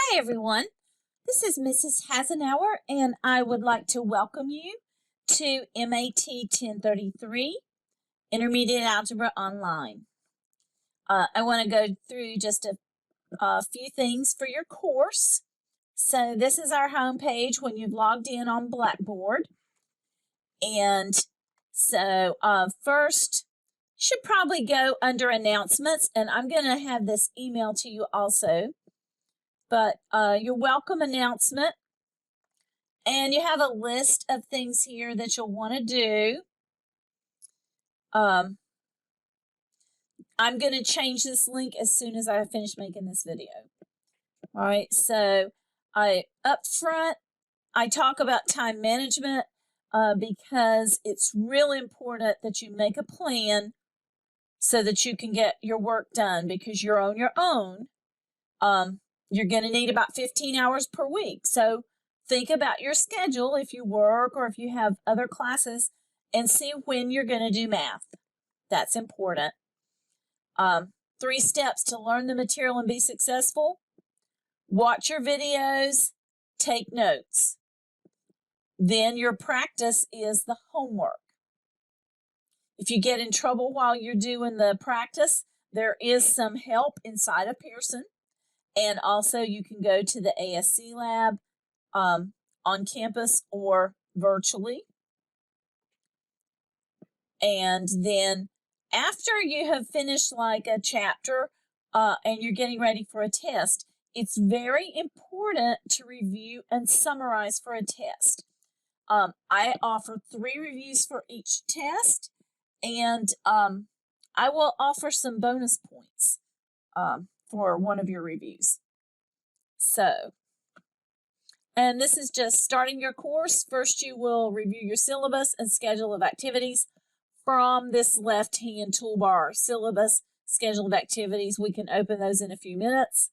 Hi, everyone. This is Mrs. Hasenauer, and I would like to welcome you to MAT 1033 Intermediate Algebra Online. I want to go through just a few things for your course. So this is our home page when you've logged in on Blackboard. And so first, should probably go under announcements, and I'm going to have this email to you also. But your welcome announcement, and you have a list of things here that you'll want to do. I'm going to change this link as soon as I finish making this video. All right, so up front, I talk about time management because it's really important that you make a plan so that you can get your work done, because you're on your own. You're going to need about 15 hours per week. So think about your schedule if you work or if you have other classes, and see when you're going to do math. That's important. 3 steps to learn the material and be successful. Watch your videos, take notes. Then your practice is the homework. If you get in trouble while you're doing the practice, there is some help inside of Pearson. And also you can go to the ASC lab on campus or virtually. And then after you have finished like a chapter and you're getting ready for a test, it's very important to review and summarize for a test. I offer 3 reviews for each test, and I will offer some bonus points for one of your reviews. So, and this is just starting your course. First, you will review your syllabus and schedule of activities from this left-hand toolbar. Syllabus, schedule of activities. We can open those in a few minutes.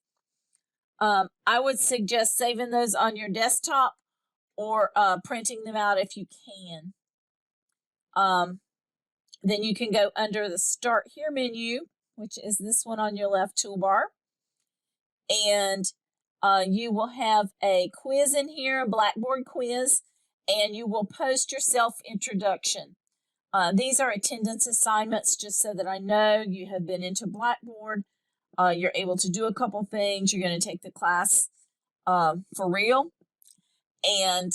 I would suggest saving those on your desktop or printing them out if you can. Then you can go under the Start Here menu, which is this one on your left toolbar. And you will have a quiz in here, a Blackboard quiz, and you will post your self-introduction. These are attendance assignments just so that I know you have been into Blackboard. You're able to do a couple things. You're going to take the class for real. And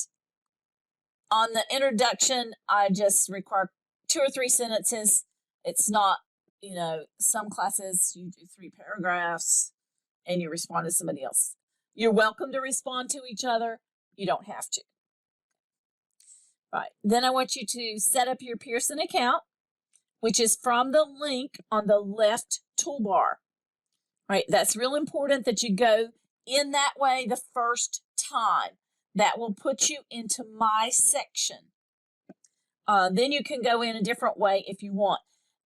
on the introduction, I just require 2 or 3 sentences. It's not, some classes you do 3 paragraphs and you respond to somebody else. You're welcome to respond to each other. You don't have to. Right. Then I want you to set up your Pearson account, which is from the link on the left toolbar. Right. That's real important that you go in that way the first time. That will put you into my section. Then you can go in a different way if you want.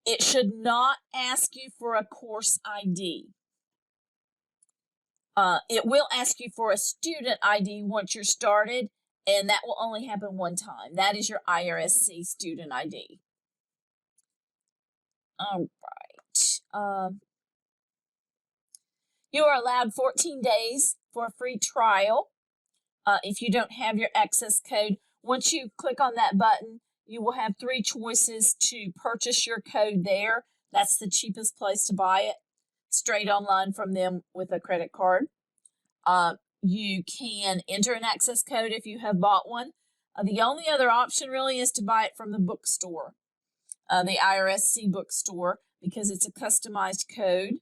It should not ask you for a course ID. It will ask you for a student ID once you're started, and that will only happen one time. That is your IRSC student ID. All right. You are allowed 14 days for a free trial. If you don't have your access code, once you click on that button, you will have 3 choices to purchase your code there. That's the cheapest place to buy it, straight online from them with a credit card. You can enter an access code if you have bought one. The only other option really is to buy it from the bookstore, the IRSC bookstore, because it's a customized code.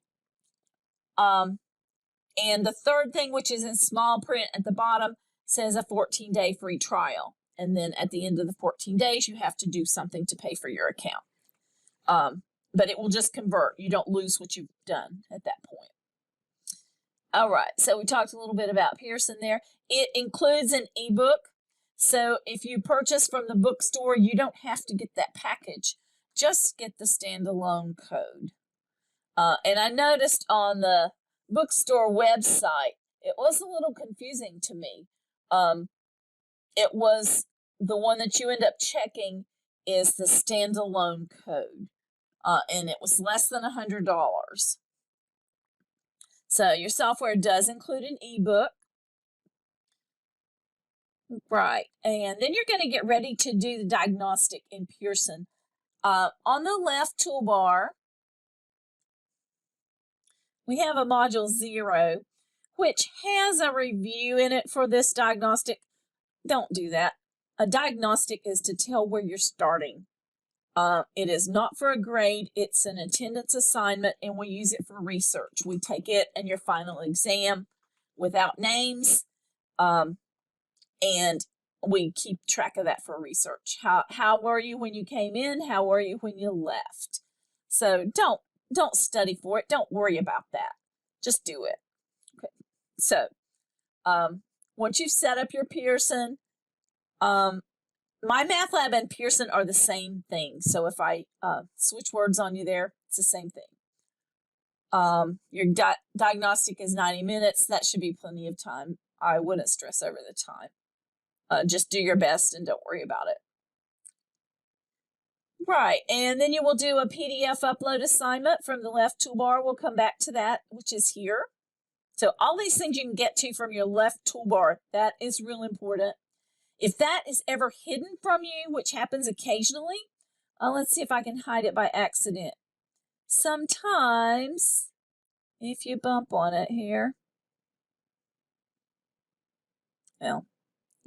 And the third thing, which is in small print at the bottom, says a 14-day free trial. And then at the end of the 14 days, you have to do something to pay for your account. But it will just convert. You don't lose what you've done at that point. All right, so we talked a little bit about Pearson there. It includes an ebook. So if you purchase from the bookstore, you don't have to get that package. Just get the standalone code. And I noticed on the bookstore website, it was a little confusing to me. It was the one that you end up checking is the standalone code, and it was less than $100. So your software does include an ebook. Right, and then you're going to get ready to do the diagnostic in Pearson. On the left toolbar, we have a module 0, which has a review in it for this diagnostic. Don't do that. A diagnostic is to tell where you're starting. It is not for a grade. It's an attendance assignment, and we use it for research. We take it in your final exam without names, and we keep track of that for research. How were you when you came in? How were you when you left? So don't study for it. Don't worry about that. Just do it. Okay. So once you've set up your Pearson, MyMathLab and Pearson are the same thing. So if I switch words on you there, it's the same thing. Your diagnostic is 90 minutes. That should be plenty of time. I wouldn't stress over the time. Just do your best and don't worry about it. Right, and then you will do a PDF upload assignment from the left toolbar. We'll come back to that, which is here. So all these things you can get to from your left toolbar. That is real important. If that is ever hidden from you, which happens occasionally, let's see if I can hide it by accident. Sometimes, if you bump on it here, well,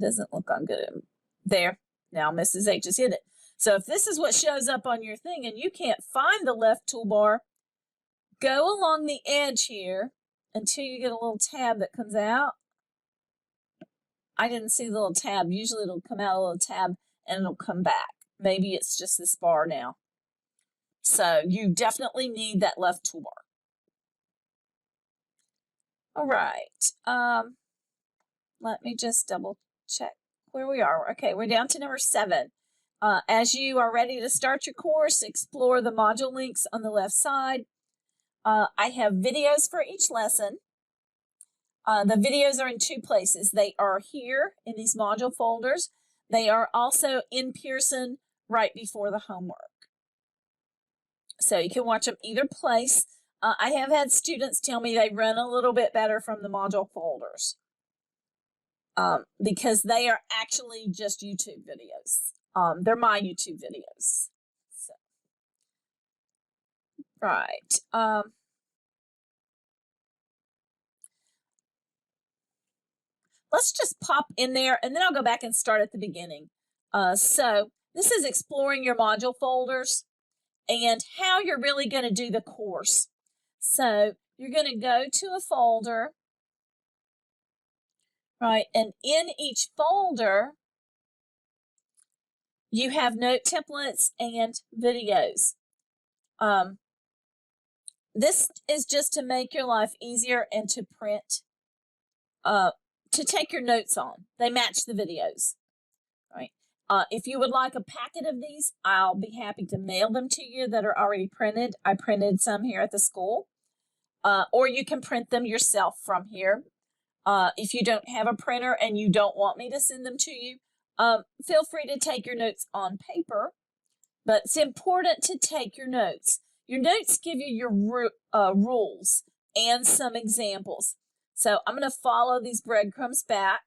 doesn't look on good. There, now Mrs. H has hit it. So if this is what shows up on your thing and you can't find the left toolbar, go along the edge here until you get a little tab that comes out. I didn't see the little tab. Usually it'll come out a little tab and it'll come back. Maybe it's just this bar now. So you definitely need that left toolbar. All right. Let me just double check where we are. Okay, we're down to number 7. As you are ready to start your course, explore the module links on the left side. I have videos for each lesson. The videos are in 2 places. They are here in these module folders. They are also in Pearson right before the homework. So you can watch them either place. I have had students tell me they run a little bit better from the module folders because they are actually just YouTube videos. They're my YouTube videos. So, right. Let's just pop in there, and then I'll go back and start at the beginning. So this is exploring your module folders and how you're really going to do the course. So you're going to go to a folder, right? And in each folder, you have note templates and videos. This is just to make your life easier and to print, to take your notes on. They match the videos, right? If you would like a packet of these, I'll be happy to mail them to you that are already printed. I printed some here at the school. Or you can print them yourself from here. If you don't have a printer and you don't want me to send them to you, feel free to take your notes on paper, but it's important to take your notes. Your notes give you your rules and some examples. So I'm going to follow these breadcrumbs back.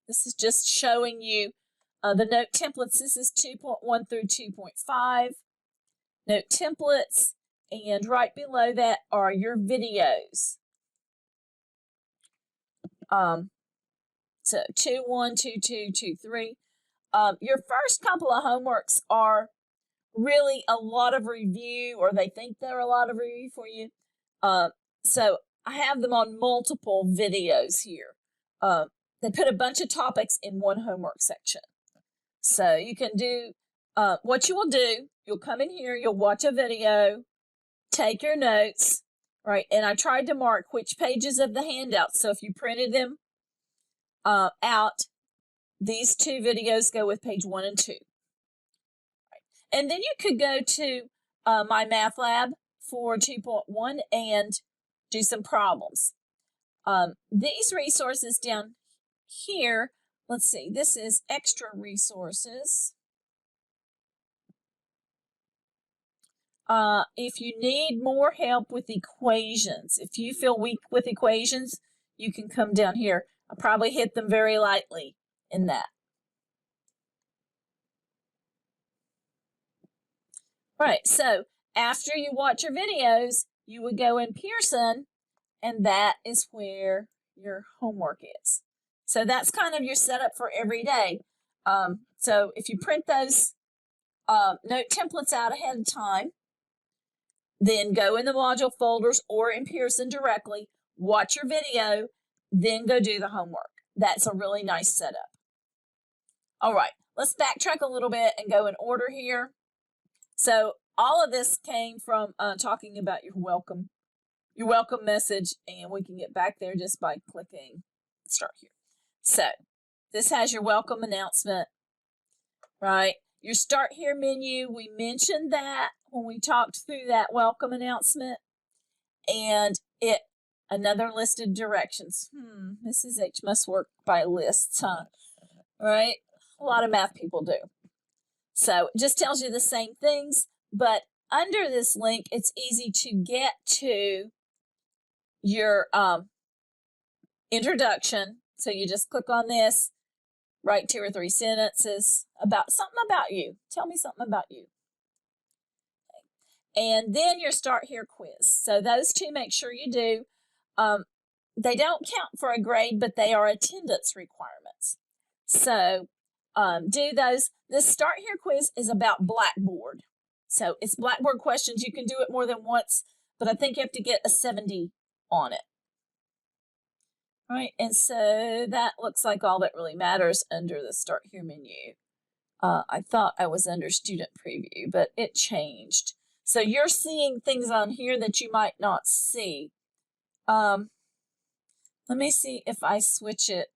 This is just showing you the note templates. This is 2.1 through 2.5 note templates, and right below that are your videos. So 2.1, 2.2, 2.3. Your first couple of homeworks are really a lot of review, or they think they're a lot of review for you. So I have them on multiple videos here. They put a bunch of topics in one homework section. So you can do, what you will do, you'll come in here, you'll watch a video, take your notes, right? And I tried to mark which pages of the handout. So if you printed them out, these 2 videos go with page 1 and 2. Right. And then you could go to MyMathLab for 2.1 and do some problems. These resources down here, let's see, this is extra resources. if you need more help with equations, if you feel weak with equations, you can come down here. I probably hit them very lightly in that. Right, so after you watch your videos, you would go in Pearson, and that is where your homework is. So that's kind of your setup for every day. So if you print those note templates out ahead of time, then go in the module folders or in Pearson directly, watch your video, then go do the homework. That's a really nice setup. All right, let's backtrack a little bit and go in order here. So all of this came from talking about your welcome message, and we can get back there just by clicking start here. So this has your welcome announcement, right? Your start here menu, we mentioned that when we talked through that welcome announcement, and another listed directions. Mrs. H must work by lists, huh? Right? A lot of math people do. So it just tells you the same things, but under this link, it's easy to get to your introduction. So you just click on this, write 2 or 3 sentences about something about you. Tell me something about you. Okay. And then your start here quiz. So those two, make sure you do. They don't count for a grade, but they are attendance requirements. So do those. This start here quiz is about Blackboard. So it's Blackboard questions. You can do it more than once, but I think you have to get a 70 on it. All right, and so that looks like all that really matters under the start here menu. I thought I was under student preview, but it changed. So you're seeing things on here that you might not see. Let me see if I switch it.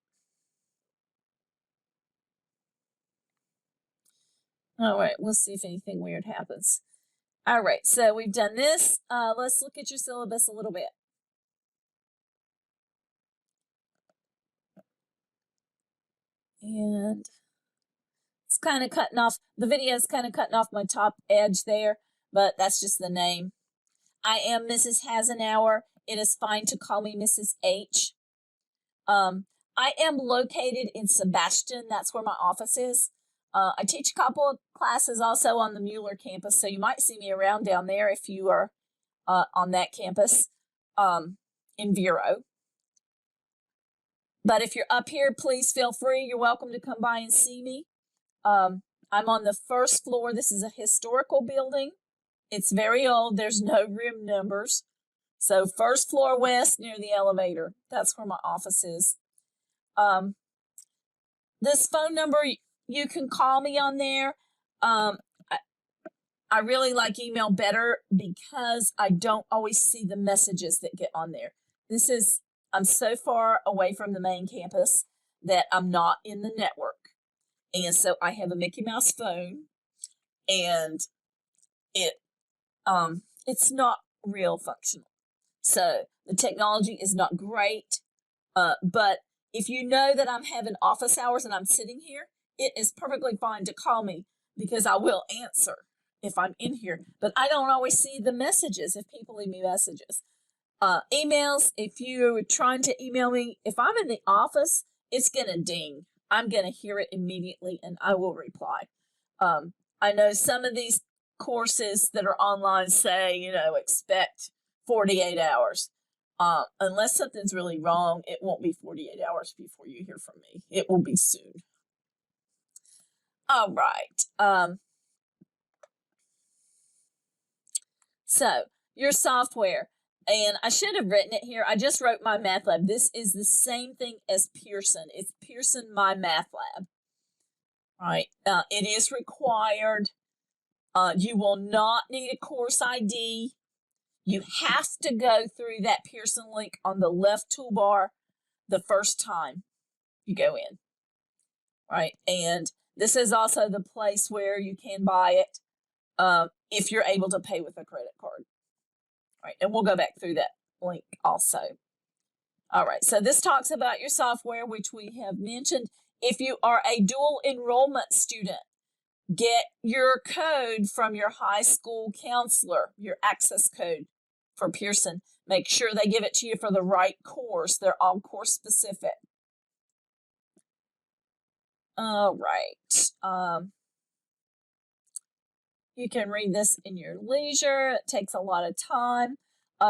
All right, we'll see if anything weird happens. All right, so we've done this. Let's look at your syllabus a little bit. And it's kind of cutting off, the video is kind of cutting off my top edge there, but that's just the name. I am Mrs. Hasenauer. It is fine to call me Mrs. H. I am located in Sebastian. That's where my office is. I teach a couple of classes also on the Mueller campus, so you might see me around down there if you are on that campus in Vero. But if you're up here, please feel free. You're welcome to come by and see me. I'm on the first floor. This is a historical building. It's very old. There's no room numbers. So first floor west near the elevator. That's where my office is. This phone number, you can call me on there. I really like email better because I don't always see the messages that get on there. I'm so far away from the main campus that I'm not in the network. And so I have a Mickey Mouse phone, and it's not real functional. So the technology is not great, but if you know that I'm having office hours and I'm sitting here, it is perfectly fine to call me because I will answer if I'm in here. But I don't always see the messages if people leave me messages. Emails, if you're trying to email me, if I'm in the office, it's going to ding. I'm going to hear it immediately and I will reply. I know some of these courses that are online say, expect 48 hours. Unless something's really wrong, it won't be 48 hours before you hear from me. It will be soon. All right. So your software, and I should have written it here. I just wrote My Math Lab. This is the same thing as Pearson. It's Pearson My Math Lab. All right. It is required. You will not need a course ID. You have to go through that Pearson link on the left toolbar the first time you go in. Right. And this is also the place where you can buy it if you're able to pay with a credit card. All right. And we'll go back through that link also. All right. So this talks about your software, which we have mentioned. If you are a dual enrollment student, Get your code from your high school counselor, your access code for Pearson. Make sure they give it to you for the right course. They're all course specific. All right. You can read this in your leisure. It takes a lot of time.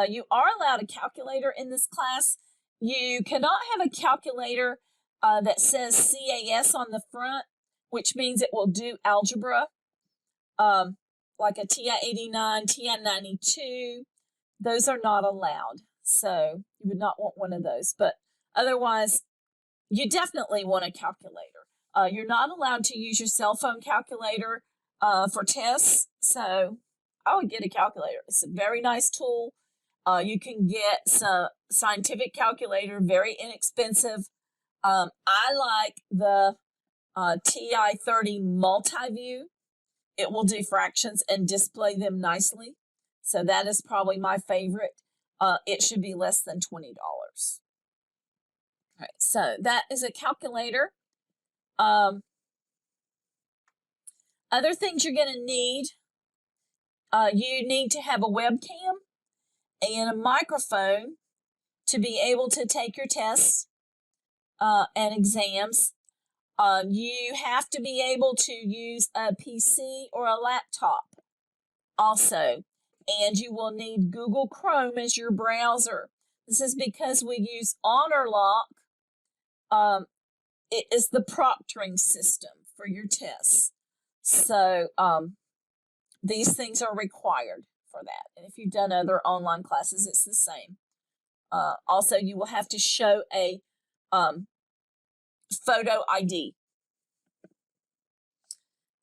You are allowed a calculator in this class. You cannot have a calculator that says CAS on the front, which means it will do algebra, like a TI-89, TI-92. Those are not allowed. So you would not want one of those. But otherwise, you definitely want a calculator. You're not allowed to use your cell phone calculator for tests. So I would get a calculator. It's a very nice tool. You can get some scientific calculator, very inexpensive. I like the TI-30 Multiview. It will do fractions and display them nicely. So that is probably my favorite. It should be less than $20. All right, so that is a calculator. Other things you're going to need, you need to have a webcam and a microphone to be able to take your tests and exams. You have to be able to use a PC or a laptop also, and you will need Google Chrome as your browser. This is because we use HonorLock. It is the proctoring system for your tests. So these things are required for that. And if you've done other online classes, it's the same. Also, you will have to show a photo ID.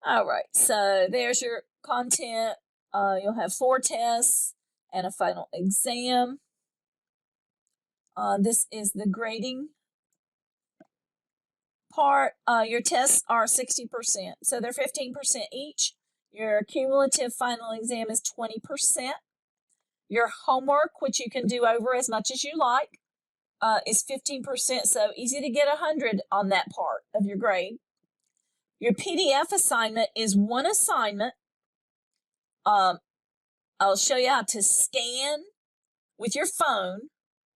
All right, so there's your content. You'll have 4 tests and a final exam. This is the grading part. Your tests are 60%, so they're 15% each. Your cumulative final exam is 20%. Your homework, which you can do over as much as you like, is 15%, so easy to get 100 on that part of your grade. Your PDF assignment is 1 assignment. I'll show you how to scan with your phone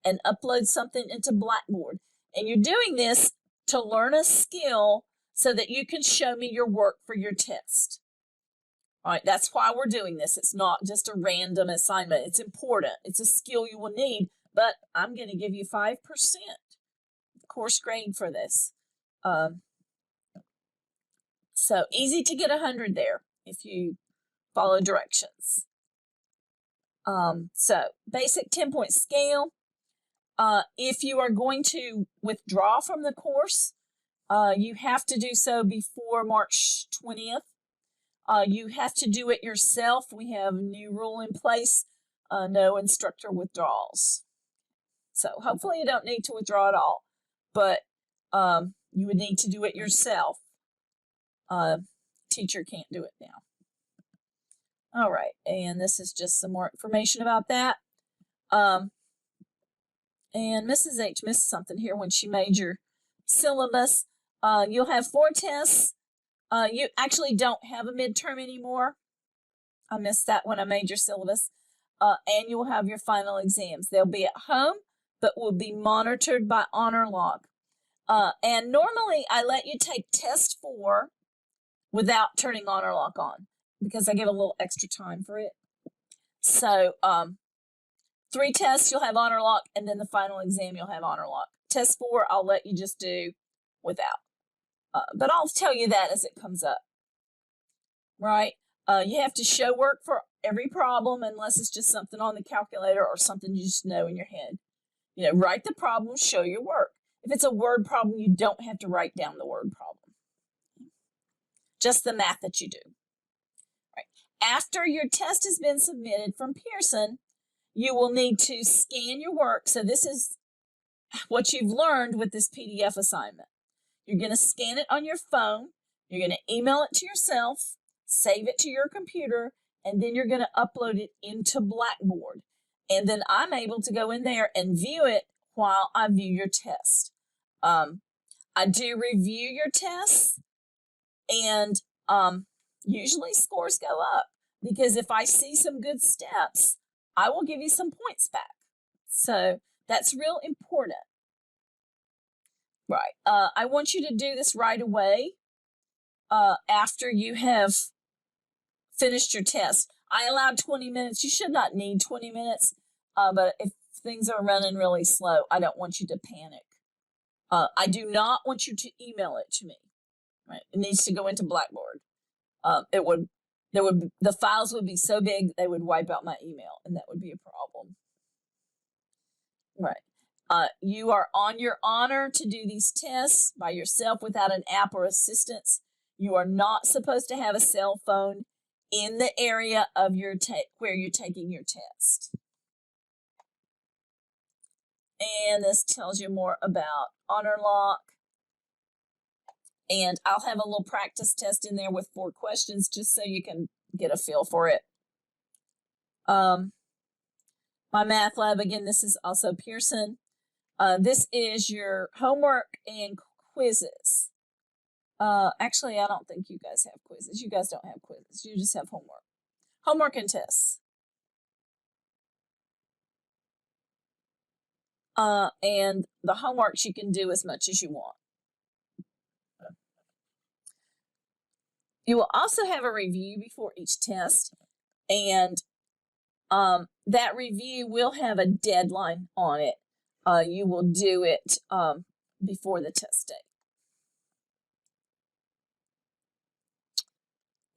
and upload something into Blackboard. And you're doing this to learn a skill so that you can show me your work for your test. All right, that's why we're doing this. It's not just a random assignment. It's important. It's a skill you will need, but I'm going to give you 5% course grade for this. So easy to get 100 there if you follow directions. So basic 10-point scale. If you are going to withdraw from the course, you have to do so before March 20th. You have to do it yourself. We have a new rule in place, no instructor withdrawals. So hopefully you don't need to withdraw at all, but you would need to do it yourself. Teacher can't do it now. All right, and this is just some more information about that. And Mrs. H missed something here when she made your syllabus. You'll have 4 tests. You actually don't have a midterm anymore. I missed that when I made your syllabus. And you will have your final exams. They'll be at home, but will be monitored by HonorLock. And normally I let you take test 4 without turning HonorLock on, because I give a little extra time for it. So 3 tests you'll have HonorLock, and then the final exam you'll have HonorLock. Test 4 I'll let you just do without. But I'll tell you that as it comes up. Right? You have to show work for every problem unless it's just something on the calculator or something you just know in your head. You know, write the problem, show your work. If it's a word problem, you don't have to write down the word problem. Just the math that you do. Right. After your test has been submitted from Pearson, you will need to scan your work. So this is what you've learned with this PDF assignment. You're going to scan it on your phone. You're going to email it to yourself, save it to your computer, and then you're going to upload it into Blackboard. And then I'm able to go in there and view it while I view your test. I do review your tests, and usually scores go up, because if I see some good steps, I will give you some points back. So that's real important. Right. I want you to do this right away after you have finished your test. I allowed 20 minutes. You should not need 20 minutes, but if things are running really slow, I don't want you to panic. I do not want you to email it to me. Right? It needs to go into Blackboard. The files would be so big they would wipe out my email, and that would be a problem. Right. You are on your honor to do these tests by yourself without an app or assistance. You are not supposed to have a cell phone in the area of your where you're taking your test. And this tells you more about HonorLock. And I'll have a little practice test in there with 4 questions just so you can get a feel for it. My math lab, again, this is also Pearson. This is your homework and quizzes. Actually, I don't think you guys have quizzes. You guys don't have quizzes. You just have homework. Homework and tests. And the homeworks you can do as much as you want. You will also have a review before each test, and that review will have a deadline on it. You will do it before the test date.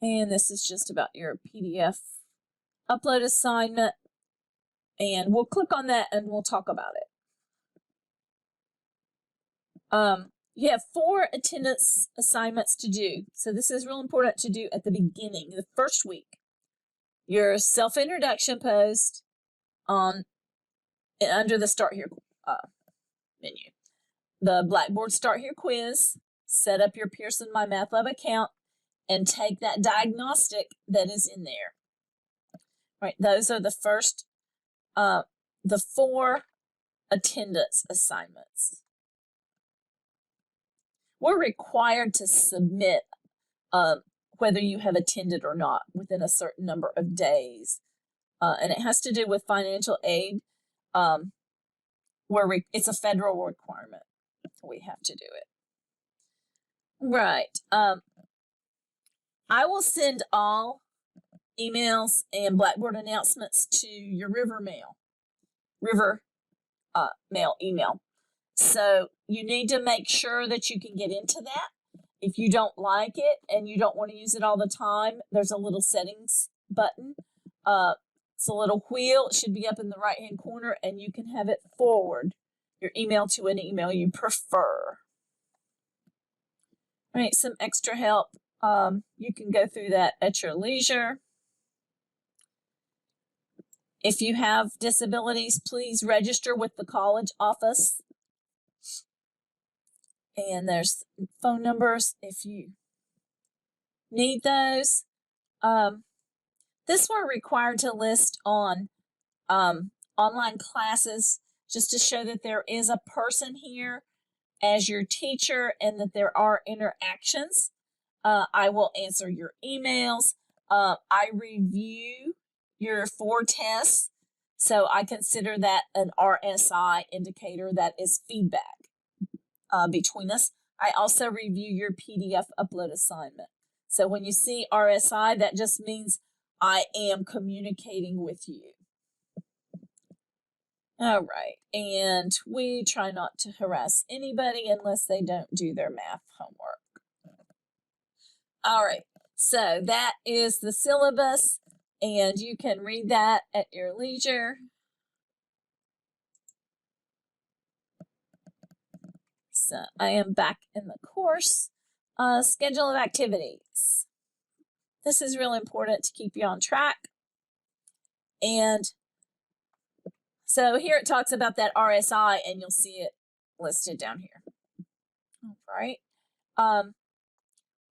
And this is just about your PDF upload assignment, and we'll click on that and we'll talk about it. You have 4 attendance assignments to do. So this is real important to do at the beginning, the first week. Your self-introduction post under the Start Here menu. The Blackboard Start Here quiz, set up your Pearson My Math Lab account, and take that diagnostic that is in there. Right, those are the first, the 4 attendance assignments. We're required to submit whether you have attended or not within a certain number of days. And it has to do with financial aid, where it's a federal requirement. We have to do it. Right. I will send all emails and Blackboard announcements to your River Mail email. So you need to make sure that you can get into that. If you don't like it and you don't want to use it all the time, there's a little settings button. It's a little wheel. It should be up in the right-hand corner, and you can have it forward your email to an email you prefer. All right, some extra help. You can go through that at your leisure. If you have disabilities, please register with the college office. And there's phone numbers if you need those. This we're required to list on online classes, just to show that there is a person here as your teacher and that there are interactions. I will answer your emails. I review your 4 tests, so I consider that an RSI indicator, that is feedback between us. I also review your PDF upload assignment. So when you see RSI, that just means I am communicating with you. All right, and we try not to harass anybody unless they don't do their math homework. All right, so that is the syllabus, and you can read that at your leisure. So I am back in the course. Schedule of activities. This is really important to keep you on track. And so here it talks about that RSI, and you'll see it listed down here. All right.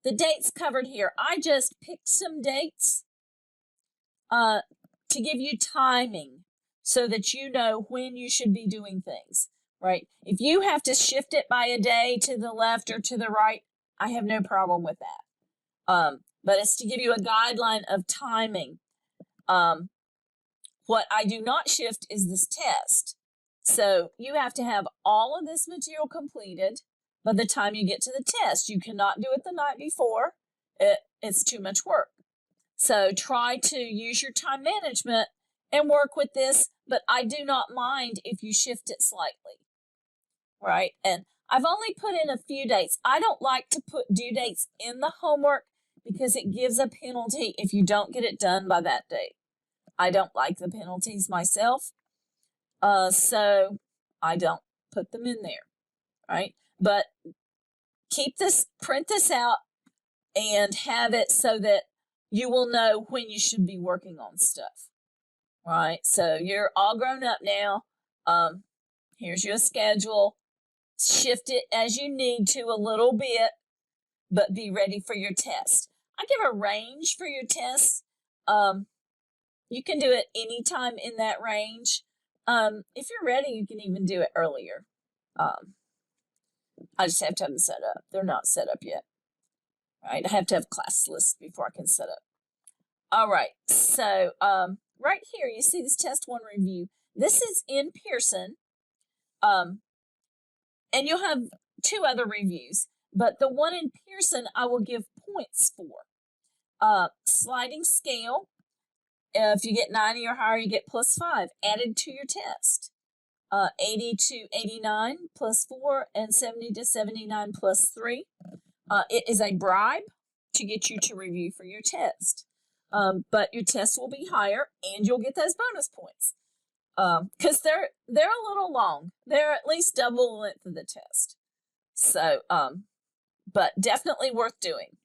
The dates covered here. I just picked some dates to give you timing so that you know when you should be doing things, right? If you have to shift it by a day to the left or to the right, I have no problem with that. but it's to give you a guideline of timing. What I do not shift is this test. So you have to have all of this material completed by the time you get to the test. You cannot do it the night before. It's too much work. So try to use your time management and work with this, but I do not mind if you shift it slightly, right? And I've only put in a few dates. I don't like to put due dates in the homework because it gives a penalty if you don't get it done by that date. I don't like the penalties myself, so I don't put them in there, right? But keep this, print this out, and have it so that you will know when you should be working on stuff, right? So you're all grown up now. Here's your schedule. Shift it as you need to a little bit, but be ready for your test. I give a range for your tests. You can do it anytime in that range. If you're ready, you can even do it earlier. I just have to have them set up. They're not set up yet. Right? I have to have class lists before I can set up. All right. So right here, you see this test 1 review. This is in Pearson. And you'll have 2 other reviews. But the one in Pearson, I will give points for. Sliding scale. If you get 90 or higher, you get +5 added to your test. 80 to 89 +4, and 70 to 79 +3. It is a bribe to get you to review for your test. But your test will be higher, and you'll get those bonus points. Because they're a little long. They're at least double the length of the test. So, but definitely worth doing.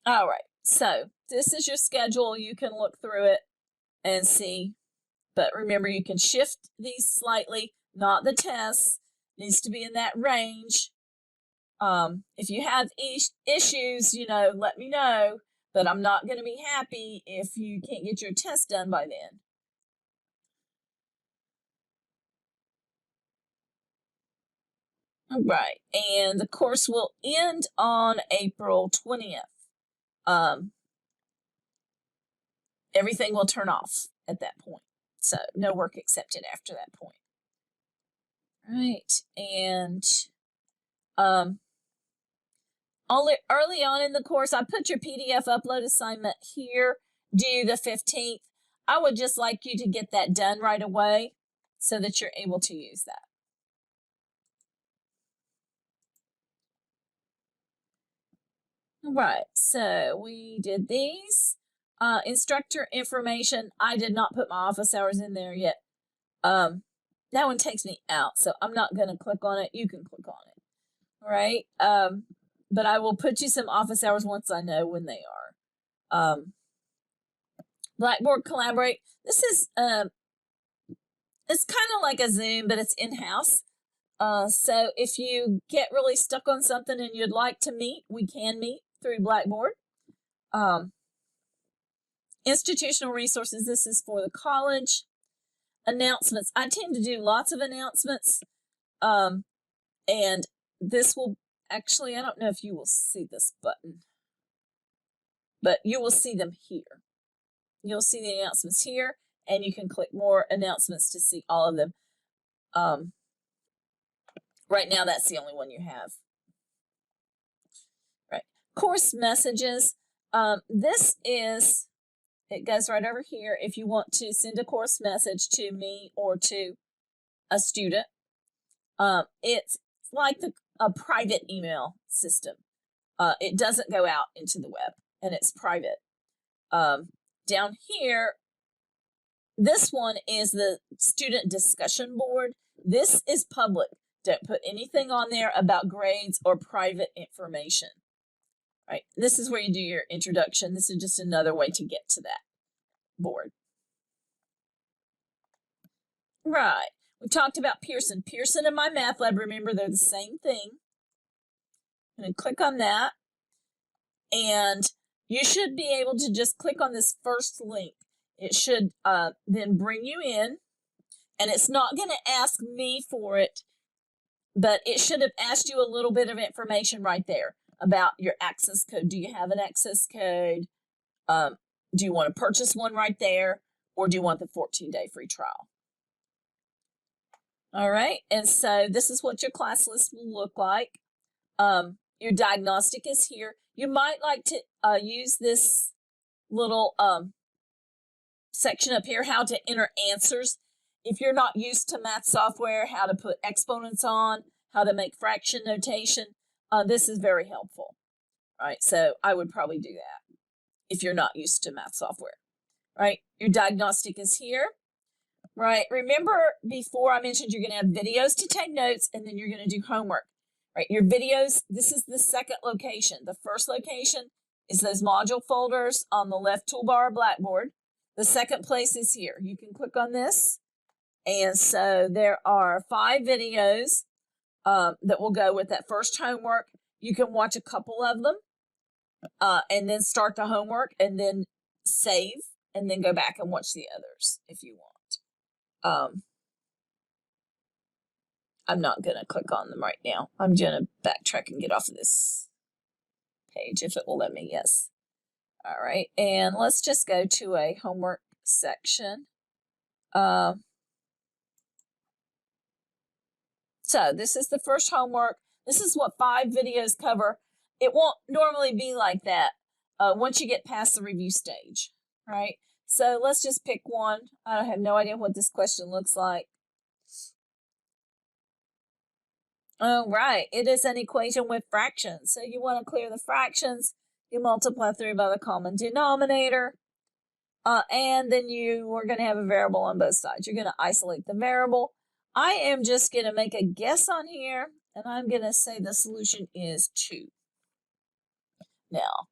All right. So this is your schedule. You can look through it and see. But remember, you can shift these slightly, not the tests. It needs to be in that range. If you have issues, let me know. But I'm not going to be happy if you can't get your test done by then. All right. And the course will end on April 20th. Everything will turn off at that point. So no work accepted after that point. All right. And early on in the course, I put your PDF upload assignment here, due the 15th. I would just like you to get that done right away so that you're able to use that. All right, so we did these. Instructor information, I did not put my office hours in there yet. That one takes me out, so I'm not going to click on it. You can click on it. All right, but I will put you some office hours once I know when they are. Blackboard Collaborate. This is it's kind of like a Zoom, but it's in-house. So if you get really stuck on something and you'd like to meet, we can meet through Blackboard. Institutional resources, this is for the college. Announcements, I tend to do lots of announcements. And this will, actually, I don't know if you will see this button, but you will see them here. You'll see the announcements here, and you can click more announcements to see all of them. Right now, that's the only one you have. Right. Course messages. This is, it goes right over here if you want to send a course message to me or to a student. It's like a private email system. It doesn't go out into the web, and it's private. Down here, this one is the student discussion board. This is public. Don't put anything on there about grades or private information. Right? This is where you do your introduction. This is just another way to get to that board. Right. We talked about Pearson. Pearson and My Math Lab, remember, they're the same thing. I'm going to click on that. And you should be able to just click on this first link. It should then bring you in. And it's not going to ask me for it, but it should have asked you a little bit of information right there. about your access code. Do you have an access code? Do you want to purchase one right there, or do you want the 14-day free trial? All right, and so this is what your class list will look like. Your diagnostic is here. You might like to use this little section up here, how to enter answers. If you're not used to math software, how to put exponents on, how to make fraction notation, this is very helpful. All right, so I would probably do that if you're not used to math software. Right, your diagnostic is here. Right, remember before I mentioned you're going to have videos to take notes, and then you're going to do homework. Right, your videos, this is the second location. The first location is those module folders on the left toolbar, Blackboard. The second place is here. You can click on this. And so there are 5 videos that will go with that first homework. You can watch a couple of them and then start the homework and then save and then go back and watch the others if you want. I'm not going to click on them right now. I'm going to backtrack and get off of this page if it will let me. Yes. All right. And let's just go to a homework section. So this is the first homework. This is what 5 videos cover. It won't normally be like that once you get past the review stage, right? So let's just pick one. I have no idea what this question looks like. Oh, right. It is an equation with fractions. So you want to clear the fractions. You multiply through by the common denominator. And then you are going to have a variable on both sides. You're going to isolate the variable. I am just going to make a guess on here, and I'm going to say the solution is 2. Now,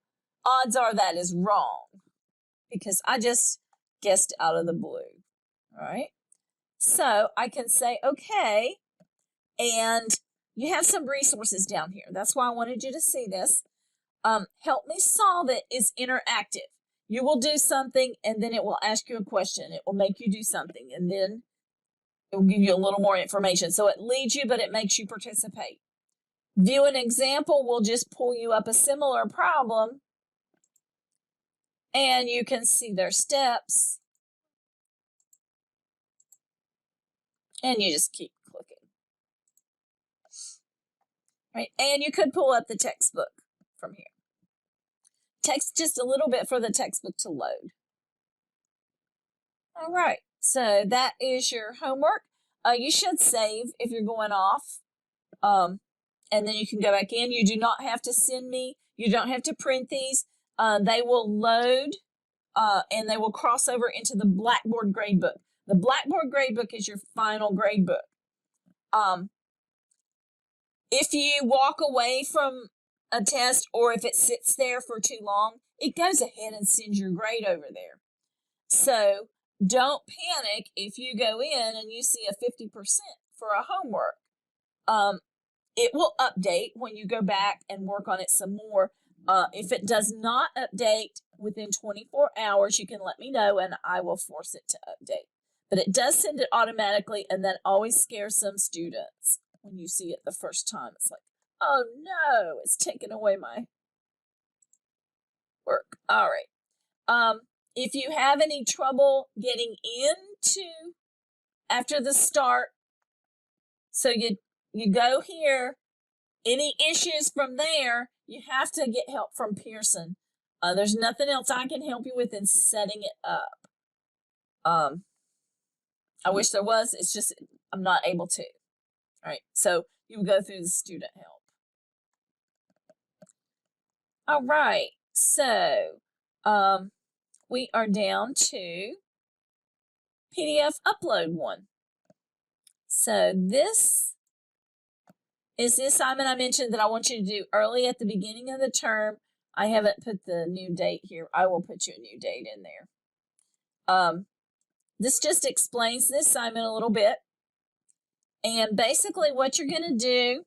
odds are that is wrong because I just guessed out of the blue. All right. So I can say, okay, and you have some resources down here. That's why I wanted you to see this. Help me solve it is interactive. You will do something, and then it will ask you a question. It will make you do something, and then it will give you a little more information. So it leads you, but it makes you participate. View an example will just pull you up a similar problem, and you can see their steps, and you just keep clicking. Right? And you could pull up the textbook from here. Takes just a little bit for the textbook to load. All right, so that is your homework. You should save if you're going off, and then you can go back in. You do not have to send me. You don't have to print these. They will load, and they will cross over into the Blackboard gradebook. The Blackboard gradebook is your final gradebook. If you walk away from a test or if it sits there for too long, it goes ahead and sends your grade over there. So don't panic if you go in and you see a 50% for a homework. It will update when you go back and work on it some more. If it does not update within 24 hours, you can let me know and I will force it to update. But it does send it automatically, and that always scares some students when you see it the first time. It's like, oh no, it's taken away my work. All right. If you have any trouble getting into after the start, so you go here, any issues from there, you have to get help from Pearson. There's nothing else I can help you with in setting it up. I wish there was, it's just I'm not able to. All right, so you go through the student help. All right, so we are down to PDF upload 1. So this is the assignment I mentioned that I want you to do early at the beginning of the term. I haven't put the new date here. I will put you a new date in there. This just explains the assignment a little bit. And basically what you're going to do,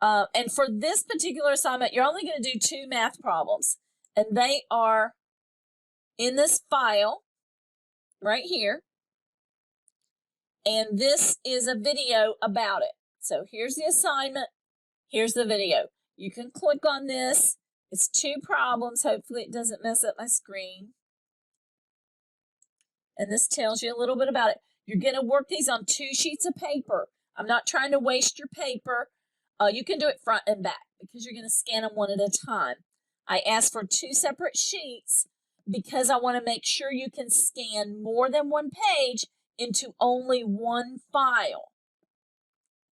and for this particular assignment, you're only going to do 2 math problems. And they are in this file right here. And this is a video about it. So here's the assignment. Here's the video. You can click on this. It's 2 problems. Hopefully it doesn't mess up my screen. And this tells you a little bit about it. You're going to work these on 2 sheets of paper. I'm not trying to waste your paper. You can do it front and back because you're going to scan them one at a time. I asked for 2 separate sheets because I want to make sure you can scan more than one page into only one file.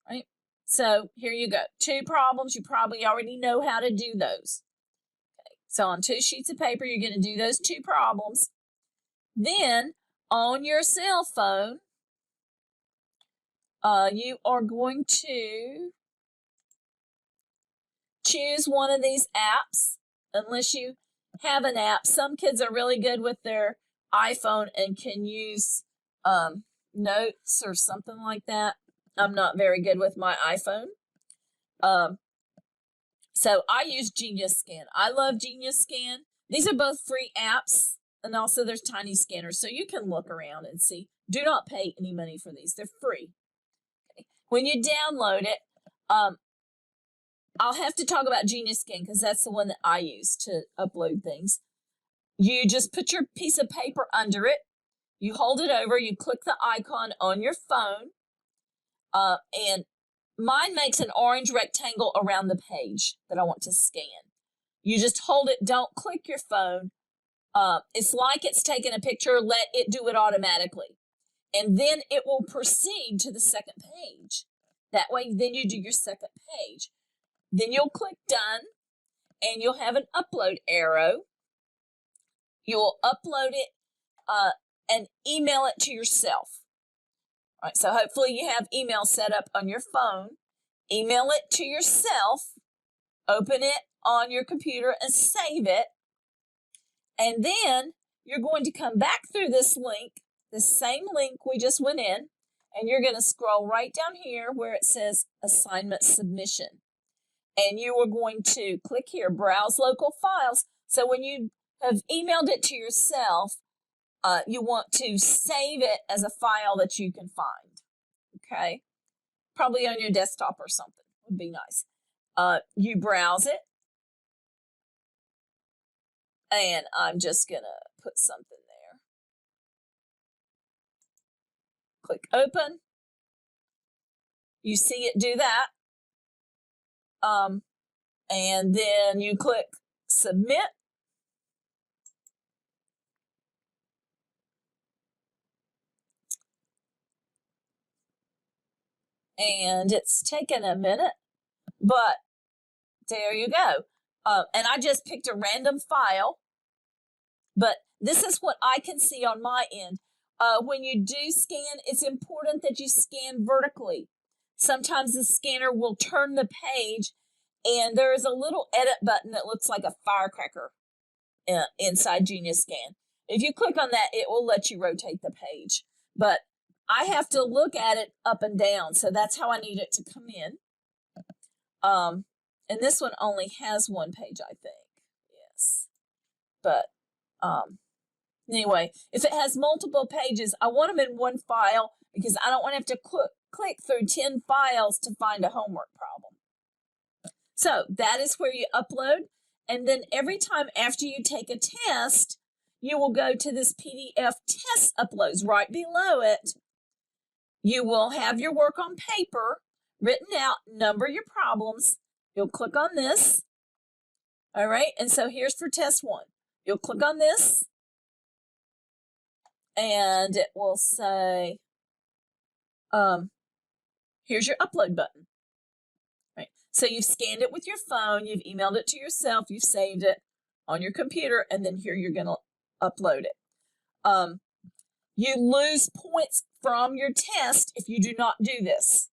Right? So here you go. 2 problems. You probably already know how to do those. Okay. So on 2 sheets of paper, you're going to do those 2 problems. Then on your cell phone, you are going to choose one of these apps, unless you have an app. Some kids are really good with their iPhone and can use notes or something like that. I'm not very good with my iPhone. So I use Genius Scan. I love Genius Scan. These are both free apps, and also there's Tiny Scanners, so you can look around and see. Do not pay any money for these. They're free. Okay. When you download it, I'll have to talk about Genius Scan because that's the one that I use to upload things. You just put your piece of paper under it. You hold it over. You click the icon on your phone. And mine makes an orange rectangle around the page that I want to scan. You just hold it. Don't click your phone. It's like it's taking a picture. Let it do it automatically. And then it will proceed to the second page. That way, then you do your second page. Then you'll click done, and you'll have an upload arrow. You'll upload it and email it to yourself. All right, so hopefully you have email set up on your phone. Email it to yourself. Open it on your computer and save it. And then you're going to come back through this link, the same link we just went in, and you're going to scroll right down here where it says assignment submission. And you are going to click here, browse local files. So when you have emailed it to yourself, you want to save it as a file that you can find. Okay, probably on your desktop or something would be nice. You browse it, and I'm just gonna put something there. Click open. You see it do that. And then you click submit. And it's taken a minute, but there you go. And I just picked a random file, but this is what I can see on my end. When you do scan, it's important that you scan vertically. Sometimes the scanner will turn the page, and there is a little edit button that looks like a firecracker inside Genius Scan. If you click on that, it will let you rotate the page. But I have to look at it up and down, so that's how I need it to come in. And this one only has 1 page, I think. Yes. But anyway, if it has multiple pages, I want them in one file because I don't want to have to click through 10 files to find a homework problem. So that is where you upload. And then every time after you take a test, you will go to this PDF test uploads. Right below it, you will have your work on paper written out, number your problems. You'll click on this. All right, and so here's for test 1. You'll click on this, and it will say, here's your upload button. Right. So you've scanned it with your phone, you've emailed it to yourself, you've saved it on your computer, and then here you're going to upload it. You lose points from your test if you do not do this.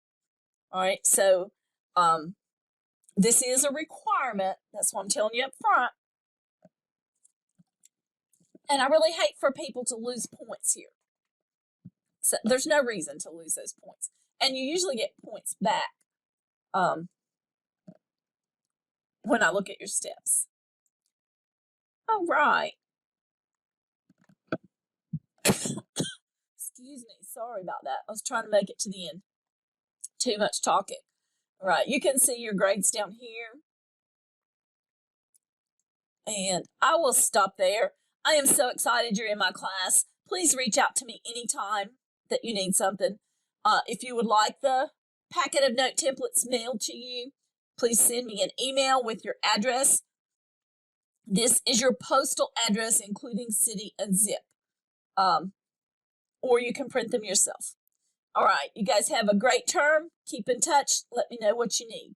All right, so this is a requirement. That's what I'm telling you up front. And I really hate for people to lose points here. So there's no reason to lose those points. And you usually get points back when I look at your steps. All right. Excuse me. Sorry about that. I was trying to make it to the end. Too much talking. All right. You can see your grades down here. And I will stop there. I am so excited you're in my class. Please reach out to me anytime that you need something. If you would like the packet of note templates mailed to you, please send me an email with your address. This is your postal address, including city and zip. Or you can print them yourself. All right, you guys have a great term. Keep in touch. Let me know what you need.